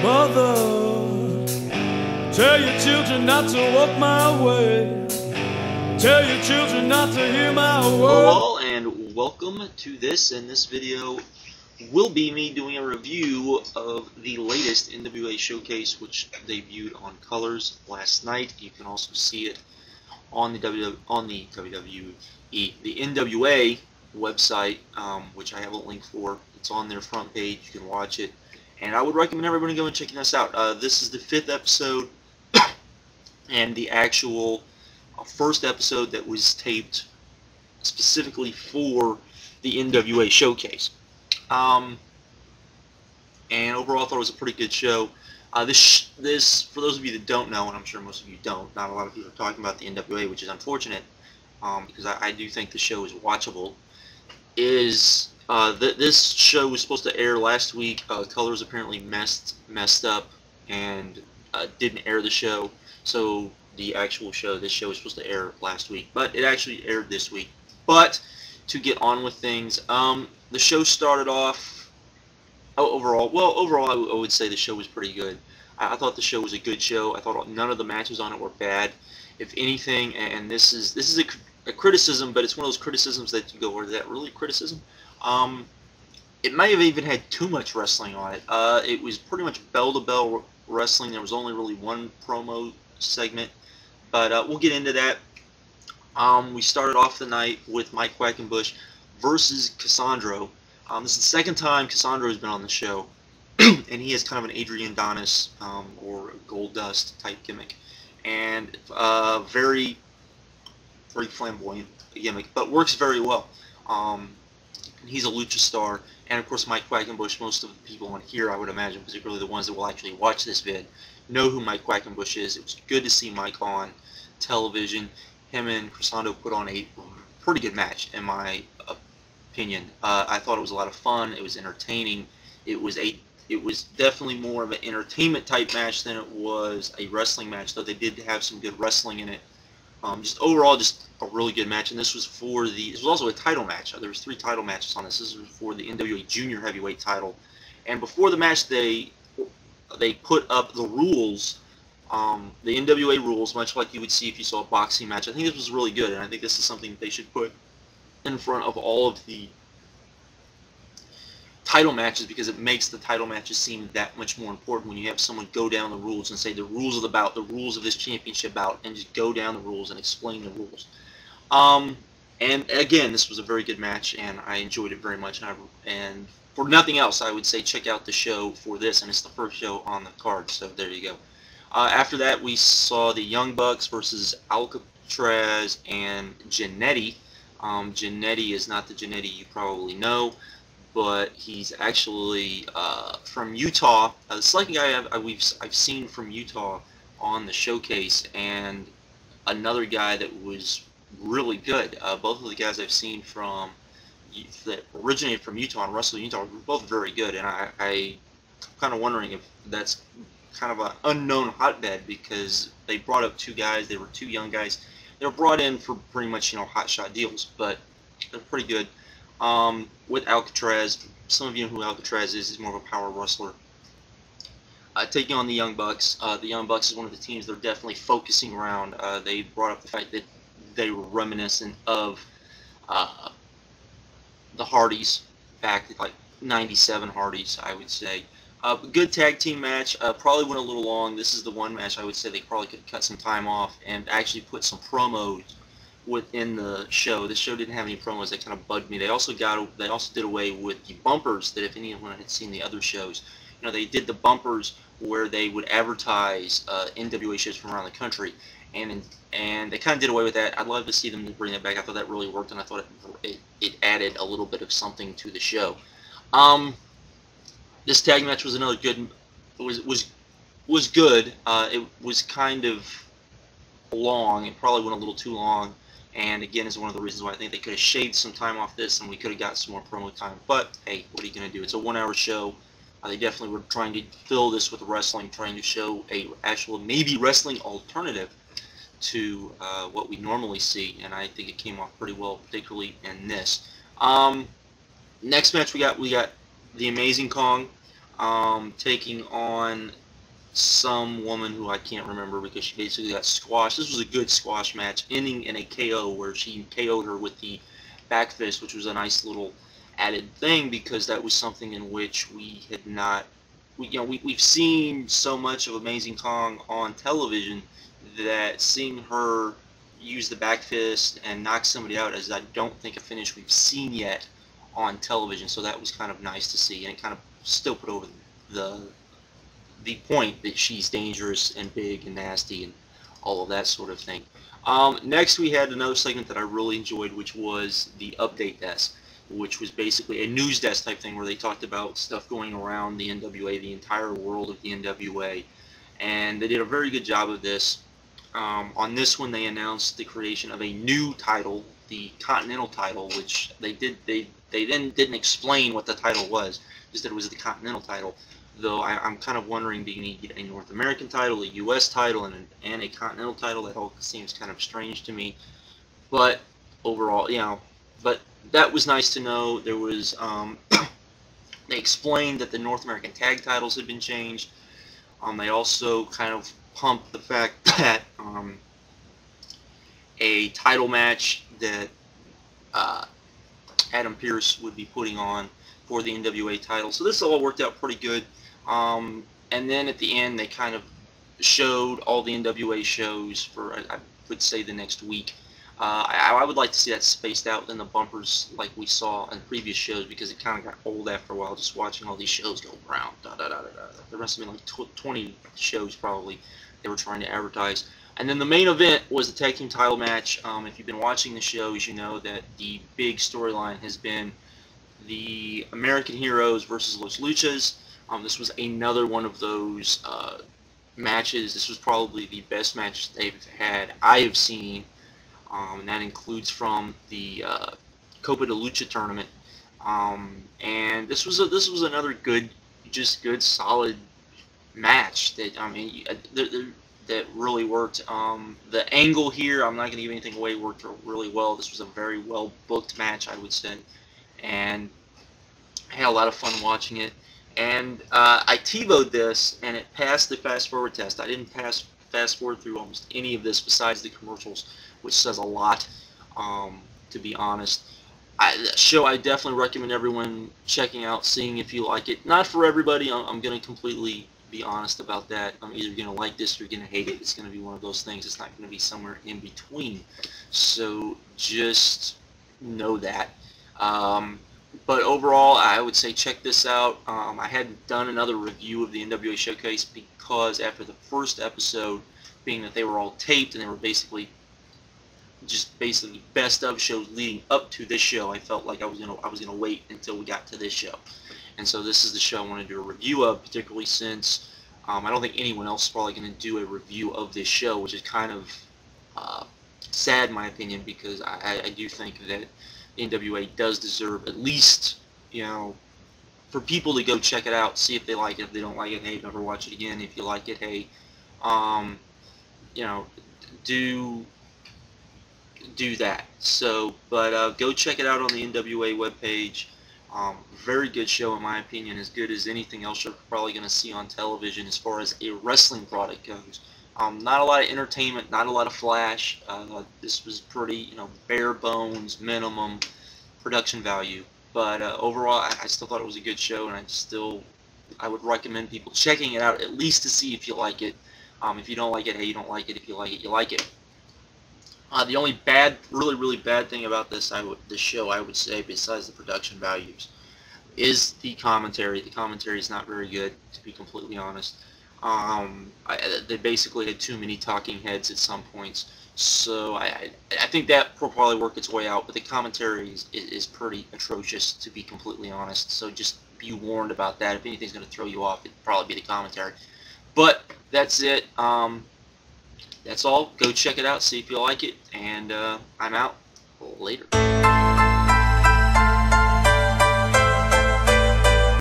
Mother, tell your children not to walk my way. Tell your children not to hear my word. Hello all, and welcome to this. And this video will be me doing a review of the latest NWA showcase, which debuted on Colors last night. You can also see it on the WWE, the NWA website, which I have a link for. It's on their front page. You can watch it, and I would recommend everybody go and checking us out. This is the 5th episode, and the actual first episode that was taped specifically for the NWA showcase. And overall, I thought it was a pretty good show. This, for those of you that don't know, and I'm sure most of you don't, not a lot of people are talking about the NWA, which is unfortunate, because I do think the show is watchable, is this show was supposed to air last week. Colors apparently messed up and didn't air the show, so the actual show, this show was supposed to air last week, but it actually aired this week. But to get on with things, the show started off, overall, I would say the show was pretty good. I thought the show was a good show. I thought none of the matches on it were bad. If anything, and this is a criticism, but it's one of those criticisms that you go, "Or is that really criticism?" It may have even had too much wrestling on it. It was pretty much bell-to-bell wrestling. There was only really one promo segment, but we'll get into that. We started off the night with Mike Quackenbush versus Cassandro. This is the second time Cassandro has been on the show, and he has kind of an Adrian Adonis or Goldust type gimmick, and very flamboyant gimmick, but works very well. He's a lucha star, and of course Mike Quackenbush, most of the people on here, I would imagine, particularly the ones that will actually watch this vid, know who Mike Quackenbush is. It was good to see Mike on television. Him and Cassandro put on a pretty good match, in my opinion. I thought it was a lot of fun. It was entertaining. It was definitely more of an entertainment type match than it was a wrestling match, though they did have some good wrestling in it. Just overall, just a really good match. And this was also a title match. There was 3 title matches on this. This was for the NWA Junior Heavyweight title. And before the match, they put up the rules, the NWA rules, much like you would see if you saw a boxing match. I think this was really good, and I think this is something that they should put in front of all of the title matches, because it makes the title matches seem that much more important when you have someone go down the rules and say the rules of the bout, the rules of this championship bout, and just go down the rules and explain the rules. And again, this was a very good match, and I enjoyed it very much. And for nothing else, I would say check out the show for this, and it's the first show on the card, so there you go. After that, we saw the Young Bucks versus Alcatraz and Jannetty. Jannetty is not the Jannetty you probably know, but he's actually from Utah. The second guy I've seen from Utah on the showcase, and another guy that was really good. Both of the guys I've seen that originated from Utah and wrestled in Utah were both very good, and I'm kind of wondering if that's kind of an unknown hotbed, because they brought up 2 guys. They were 2 young guys. They were brought in for pretty much, hot shot deals, but they're pretty good. With Alcatraz, some of you know who Alcatraz is. He's more of a power wrestler. Taking on the Young Bucks. The Young Bucks is one of the teams they're definitely focusing around. They brought up the fact that they were reminiscent of the Hardys, back like '97 Hardys, I would say. Good tag team match. Probably went a little long. This is the one match I would say they probably could cut some time off and actually put some promos within the show. This show didn't have any promos. That kind of bugged me. They also did away with the bumpers that, if anyone had seen the other shows, they did the bumpers where they would advertise NWA shows from around the country, and they kind of did away with that. I'd love to see them bring that back. I thought that really worked, and I thought it added a little bit of something to the show. This tag match was another good. Was good. It was kind of long. It probably went a little too long, and again, is one of the reasons why I think they could have shaved some time off this, and we could have got some more promo time. But hey, what are you gonna do? It's a 1-hour show. They definitely were trying to fill this with wrestling, trying to show a actual maybe wrestling alternative to what we normally see, and I think it came off pretty well, particularly in this. Next match we got the Amazing Kong taking on some woman who I can't remember because she basically got squashed. This was a good squash match, ending in a KO where she KO'd her with the back fist, which was a nice little added thing because that was something in which we had not, we've seen so much of Amazing Kong on television that seeing her use the back fist and knock somebody out is, I don't think, a finish we've seen yet on television. So that was kind of nice to see, and it kind of still put over the point that she's dangerous and big and nasty and all of that sort of thing. Next we had another segment that I really enjoyed, which was the update desk, which was basically a news desk type thing where they talked about stuff going around the NWA, the entire world of the NWA, and they did a very good job of this. On this one they announced the creation of a new title, the Continental title, which they then didn't explain what the title was, just that it was the Continental title. Though I'm kind of wondering, do you need a North American title, a U.S. title, and a Continental title? That all seems kind of strange to me. But overall, but that was nice to know. There was, they explained that the North American tag titles had been changed. They also kind of pumped the fact that a title match that Adam Pearce would be putting on for the NWA title. So this all worked out pretty good. And then at the end, they kind of showed all the NWA shows for, I would say, the next week. I would like to see that spaced out in the bumpers like we saw in previous shows, because it kind of got old after a while just watching all these shows go around. There must have been like 20 shows probably they were trying to advertise. And then the main event was the tag team title match. If you've been watching the shows, you know that the big storyline has been the American Heroes versus Los Luchas. This was another one of those matches. This was probably the best match I have seen, and that includes from the Copa de Lucha tournament. And this was another good solid match that that really worked. The angle here, I'm not going to give anything away, worked really well. This was a very well booked match, I would say, and I had a lot of fun watching it. And I TiVo'd this, and it passed the fast forward test. I didn't fast forward through almost any of this besides the commercials, which says a lot, to be honest. The show I definitely recommend everyone checking out, seeing if you like it. Not for everybody. I'm going to completely be honest about that. I'm either going to like this or you're going to hate it. It's going to be one of those things. It's not going to be somewhere in between. So just know that. But overall, I would say check this out. I hadn't done another review of the NWA Showcase because after the first episode, being that they were all taped and they were basically best of shows leading up to this show, I felt like I was gonna wait until we got to this show. And so this is the show I want to do a review of, particularly since I don't think anyone else is probably going to do a review of this show, which is kind of sad in my opinion, because I do think that NWA does deserve at least, for people to go check it out, see if they like it. If they don't like it, hey, never watch it again. If you like it, hey, do that. So, but go check it out on the NWA webpage. Very good show in my opinion, as good as anything else you're probably going to see on television as far as a wrestling product goes. Not a lot of entertainment, not a lot of flash. This was pretty, bare bones, minimum production value. But overall, I still thought it was a good show, and I would recommend people checking it out at least to see if you like it. If you don't like it, hey, you don't like it. If you like it, you like it. The only really bad thing about this show, I would say, besides the production values, is the commentary. The commentary is not very good, to be completely honest. They basically had too many talking heads at some points, so I think that will probably work its way out, but the commentary is pretty atrocious, to be completely honest, so just be warned about that. If anything's going to throw you off, it'd probably be the commentary. But that's it. That's all. Go check it out, see if you like it, and I'm out. Later.